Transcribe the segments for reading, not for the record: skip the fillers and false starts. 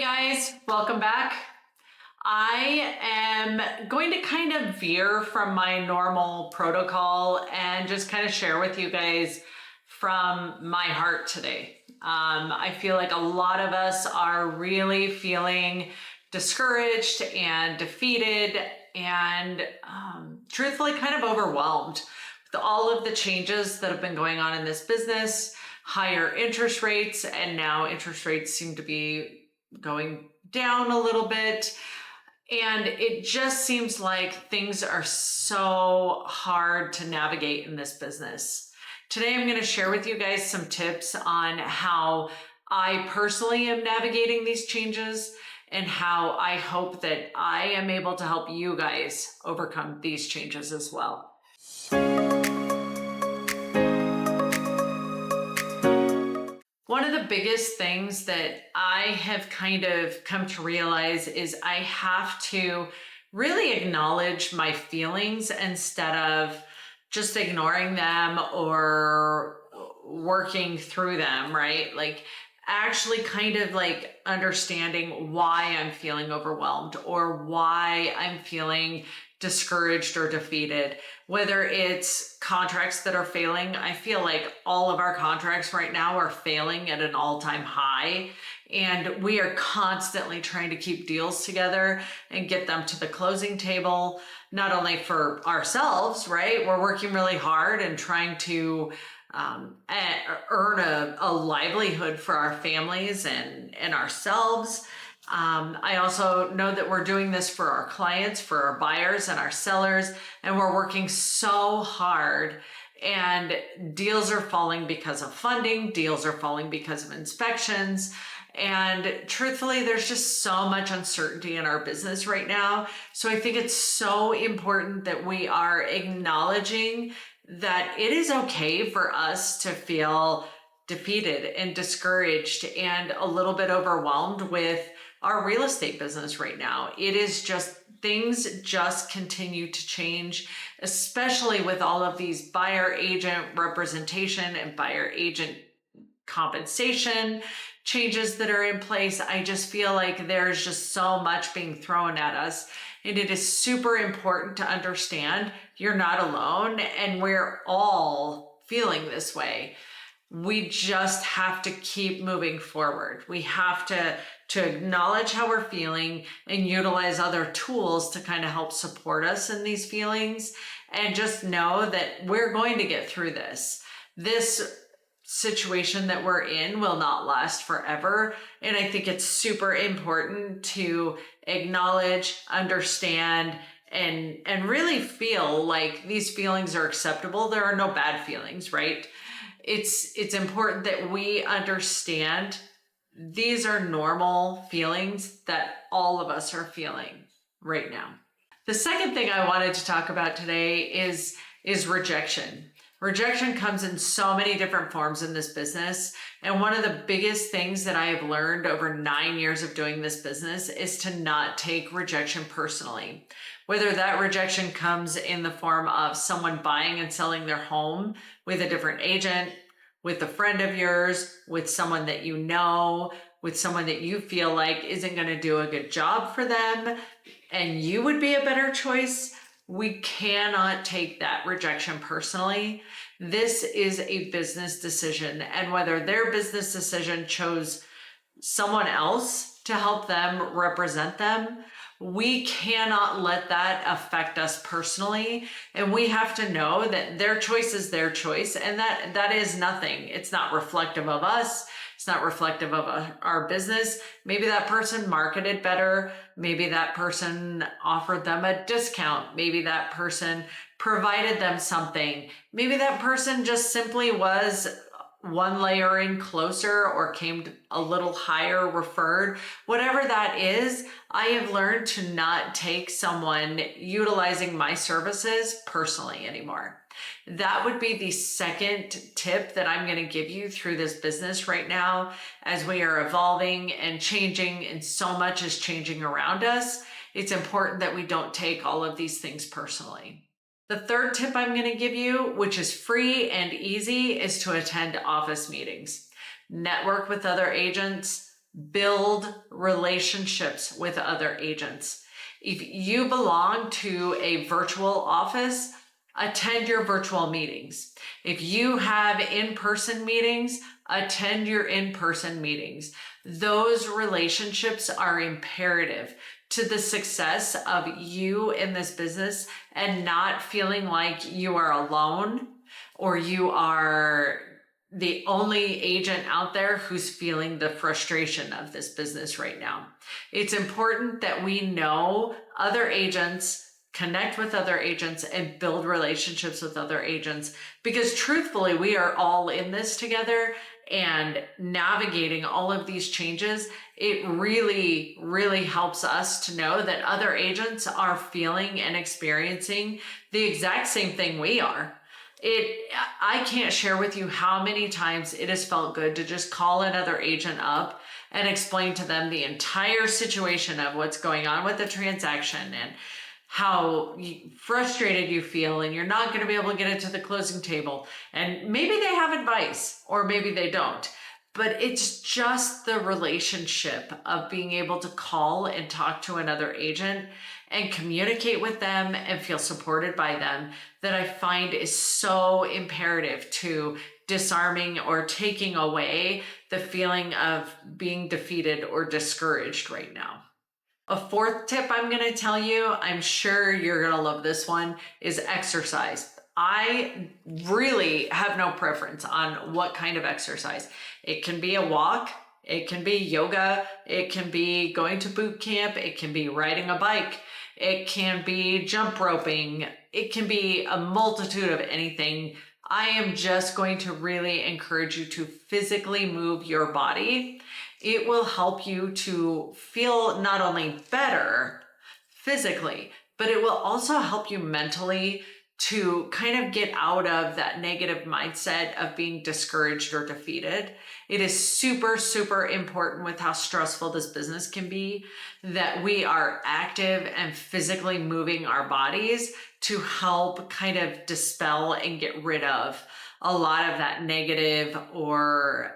guys, welcome back. I am going to kind of veer from my normal protocol and just kind of share with you guys from my heart today. I feel like a lot of us are really feeling discouraged and defeated and truthfully kind of overwhelmed with all of the changes that have been going on in this business, higher interest rates, and now interest rates seem to be going down a little bit. And it just seems like things are so hard to navigate in this business. Today, I'm going to share with you guys some tips on how I personally am navigating these changes and how I hope that I am able to help you guys overcome these changes as well. One of the biggest things that I have kind of come to realize is I have to really acknowledge my feelings instead of just ignoring them or working through them, right? Like actually kind of like understanding why I'm feeling overwhelmed or why I'm feeling discouraged or defeated, whether it's contracts that are failing. I feel like all of our contracts right now are failing at an all-time high, and we are constantly trying to keep deals together and get them to the closing table, not only for ourselves, right? We're working really hard and trying to earn a livelihood for our families and ourselves. I also know that we're doing this for our clients, for our buyers and our sellers, and we're working so hard, and deals are falling because of funding, deals are falling because of inspections. And truthfully, there's just so much uncertainty in our business right now. So I think it's so important that we are acknowledging that it is okay for us to feel defeated and discouraged and a little bit overwhelmed with our real estate business right now. It is just, things just continue to change, especially with all of these buyer agent representation and buyer agent compensation changes that are in place. I just feel like there's just so much being thrown at us. And it is super important to understand you're not alone, and we're all feeling this way. We just have to keep moving forward. We have to acknowledge how we're feeling and utilize other tools to kind of help support us in these feelings, and just know that we're going to get through this. This situation that we're in will not last forever. And I think it's super important to acknowledge, understand, and really feel like these feelings are acceptable. There are no bad feelings, right? It's important that we understand these are normal feelings that all of us are feeling right now. The second thing I wanted to talk about today is rejection. Rejection comes in so many different forms in this business. And one of the biggest things that I have learned over 9 years of doing this business is to not take rejection personally. Whether that rejection comes in the form of someone buying and selling their home with a different agent, with a friend of yours, with someone that you know, with someone that you feel like isn't going to do a good job for them, and you would be a better choice. We cannot take that rejection personally. This is a business decision, and whether their business decision chose someone else to help them represent them, we cannot let that affect us personally. And we have to know that their choice is their choice, and that is nothing. It's not reflective of us. It's not reflective of our business. Maybe that person marketed better. Maybe that person offered them a discount. Maybe that person provided them something. Maybe that person just simply was one layer in closer or came a little higher referred. Whatever that is, I have learned to not take someone utilizing my services personally anymore. That would be the second tip that I'm going to give you through this business right now, as we are evolving and changing, and so much is changing around us. It's important that we don't take all of these things personally. The third tip I'm going to give you, which is free and easy, is to attend office meetings. Network with other agents, build relationships with other agents. If you belong to a virtual office, attend your virtual meetings. If you have in-person meetings, attend your in-person meetings. Those relationships are imperative to the success of you in this business, and not feeling like you are alone or you are the only agent out there who's feeling the frustration of this business right now. It's important that we know other agents, connect with other agents, and build relationships with other agents, because truthfully, we are all in this together, and navigating all of these changes, it really, really helps us to know that other agents are feeling and experiencing the exact same thing we are. I can't share with you how many times it has felt good to just call another agent up and explain to them the entire situation of what's going on with the transaction and how frustrated you feel, and you're not going to be able to get it to the closing table. And maybe they have advice or maybe they don't, but it's just the relationship of being able to call and talk to another agent and communicate with them and feel supported by them that I find is so imperative to disarming or taking away the feeling of being defeated or discouraged right now. A fourth tip I'm going to tell you, I'm sure you're going to love this one, is exercise. I really have no preference on what kind of exercise. It can be a walk, it can be yoga, it can be going to boot camp, it can be riding a bike, it can be jump roping, it can be a multitude of anything. I am just going to really encourage you to physically move your body. It will help you to feel not only better physically, but it will also help you mentally to kind of get out of that negative mindset of being discouraged or defeated. It is super, super important with how stressful this business can be that we are active and physically moving our bodies to help kind of dispel and get rid of a lot of that negative or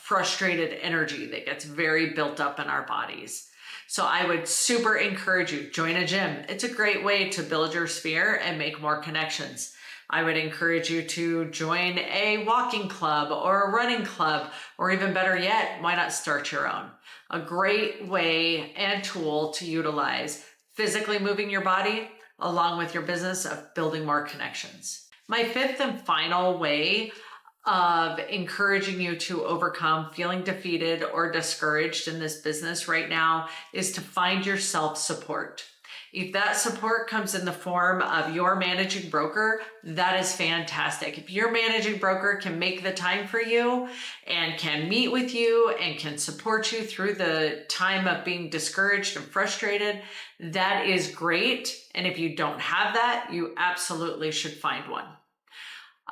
frustrated energy that gets very built up in our bodies. So I would super encourage you, join a gym. It's a great way to build your sphere and make more connections. I would encourage you to join a walking club or a running club, or even better yet, why not start your own? A great way and tool to utilize physically moving your body along with your business of building more connections. My fifth and final way of encouraging you to overcome feeling defeated or discouraged in this business right now is to find your self-support. If that support comes in the form of your managing broker, that is fantastic. If your managing broker can make the time for you and can meet with you and can support you through the time of being discouraged and frustrated, that is great. And if you don't have that, you absolutely should find one.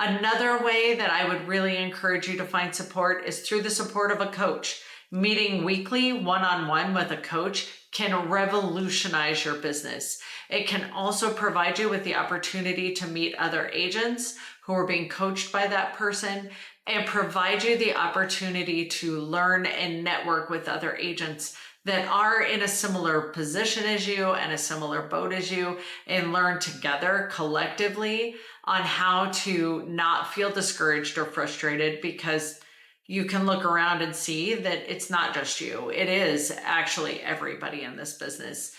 Another way that I would really encourage you to find support is through the support of a coach. Meeting weekly one-on-one with a coach can revolutionize your business. It can also provide you with the opportunity to meet other agents who are being coached by that person and provide you the opportunity to learn and network with other agents that are in a similar position as you and a similar boat as you, and learn together collectively on how to not feel discouraged or frustrated, because you can look around and see that it's not just you. It is actually everybody in this business.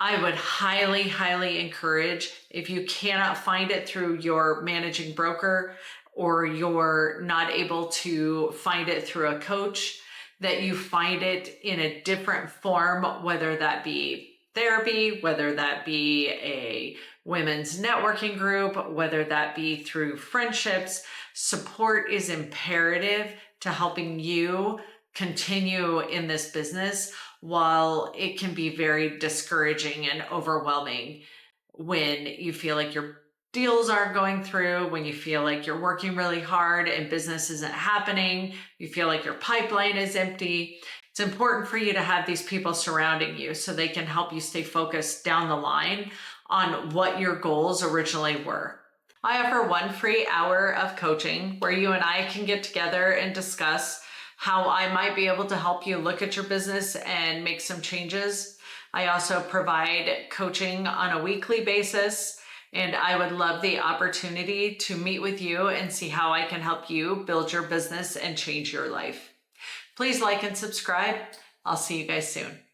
I would highly, highly encourage, if you cannot find it through your managing broker or you're not able to find it through a coach, that you find it in a different form, whether that be therapy, whether that be a women's networking group, whether that be through friendships. Support is imperative to helping you continue in this business, while it can be very discouraging and overwhelming when you feel like your deals aren't going through, when you feel like you're working really hard and business isn't happening, you feel like your pipeline is empty. It's important for you to have these people surrounding you so they can help you stay focused down the line on what your goals originally were. I offer one free hour of coaching where you and I can get together and discuss how I might be able to help you look at your business and make some changes. I also provide coaching on a weekly basis, and I would love the opportunity to meet with you and see how I can help you build your business and change your life. Please like and subscribe. I'll see you guys soon.